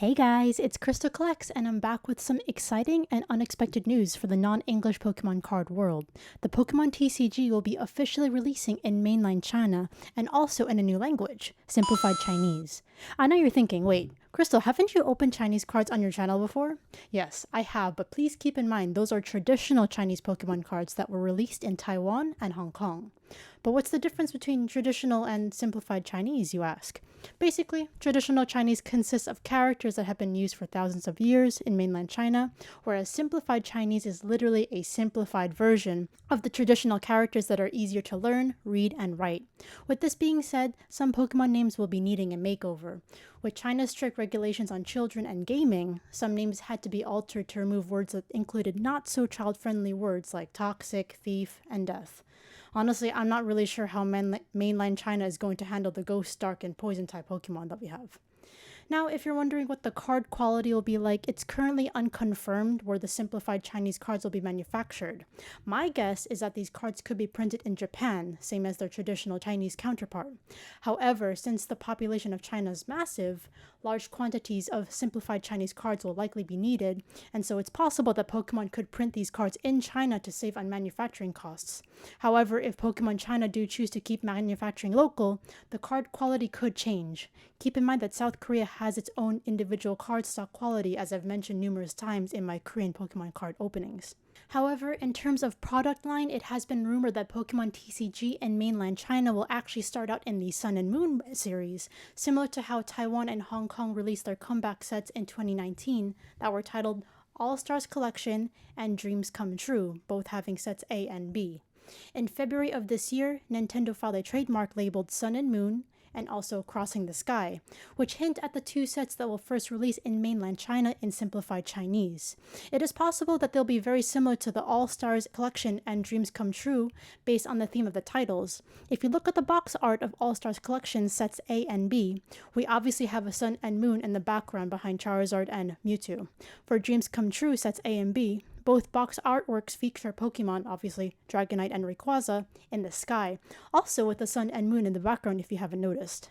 Hey guys, it's KrystalKollectz and I'm back with some exciting and unexpected news for the non-English Pokemon card world. The Pokemon TCG will be officially releasing in mainland China and also in a new language, Simplified Chinese. I know you're thinking, wait, Krystal, haven't you opened Chinese cards on your channel before? Yes, I have, but please keep in mind those are traditional Chinese Pokemon cards that were released in Taiwan and Hong Kong. But what's the difference between traditional and simplified Chinese, you ask? Basically, traditional Chinese consists of characters that have been used for thousands of years in mainland China, whereas simplified Chinese is literally a simplified version of the traditional characters that are easier to learn, read, and write. With this being said, some Pokemon names will be needing a makeover. With China's strict regulations on children and gaming, some names had to be altered to remove words that included not so child-friendly words like toxic, thief, and death. Honestly, I'm not really sure how mainland China is going to handle the ghost, dark, and poison type Pokemon that we have. Now, if you're wondering what the card quality will be like, it's currently unconfirmed where the simplified Chinese cards will be manufactured. My guess is that these cards could be printed in Japan, same as their traditional Chinese counterpart. However, since the population of China is massive, large quantities of simplified Chinese cards will likely be needed, and so it's possible that Pokemon could print these cards in China to save on manufacturing costs. However, if Pokemon China do choose to keep manufacturing local, the card quality could change. Keep in mind that South Korea has its own individual card stock quality, as I've mentioned numerous times in my Korean Pokemon card openings. However, in terms of product line, it has been rumored that Pokemon TCG in mainland China will actually start out in the Sun and Moon series, similar to how Taiwan and Hong Kong released their comeback sets in 2019 that were titled All-Stars Collection and Dreams Come True, both having sets A and B. In February of this year, Nintendo filed a trademark labeled Sun and Moon, and also Crossing the Sky, which hint at the two sets that will first release in mainland China in simplified Chinese. It is possible that they'll be very similar to the All-Stars Collection and Dreams Come True based on the theme of the titles. If you look at the box art of All-Stars Collection sets A and B, we obviously have a sun and moon in the background behind Charizard and Mewtwo. For Dreams Come True sets A and B, both box artworks feature Pokemon, obviously Dragonite and Rayquaza, in the sky, also with the sun and moon in the background if you haven't noticed.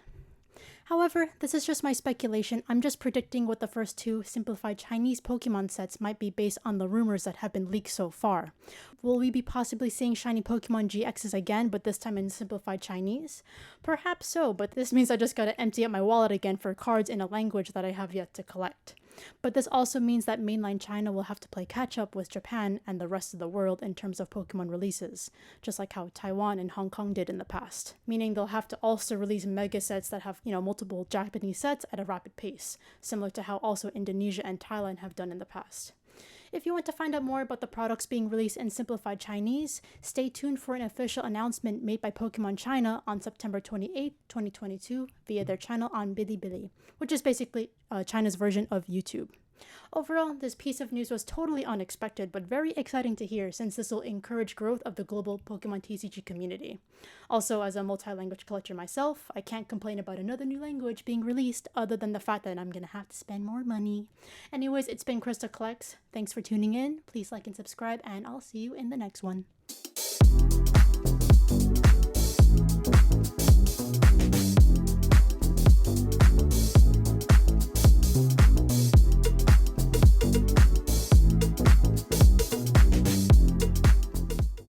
However, this is just my speculation. I'm just predicting what the first two simplified Chinese Pokemon sets might be based on the rumors that have been leaked so far. Will we be possibly seeing shiny Pokemon GXs again, but this time in simplified Chinese? Perhaps so, but this means I just gotta empty out my wallet again for cards in a language that I have yet to collect. But this also means that mainland China will have to play catch up with Japan and the rest of the world in terms of Pokemon releases, just like how Taiwan and Hong Kong did in the past. Meaning they'll have to also release mega sets that have, multiple Japanese sets at a rapid pace, similar to how also Indonesia and Thailand have done in the past. If you want to find out more about the products being released in simplified Chinese, stay tuned for an official announcement made by Pokemon China on September 28, 2022 via their channel on Bilibili, which is basically China's version of YouTube. Overall, this piece of news was totally unexpected, but very exciting to hear since this will encourage growth of the global Pokemon TCG community. Also, as a multi-language collector myself, I can't complain about another new language being released other than the fact that I'm gonna have to spend more money. Anyways, it's been KrystalKollectz. Thanks for tuning in. Please like and subscribe, and I'll see you in the next one.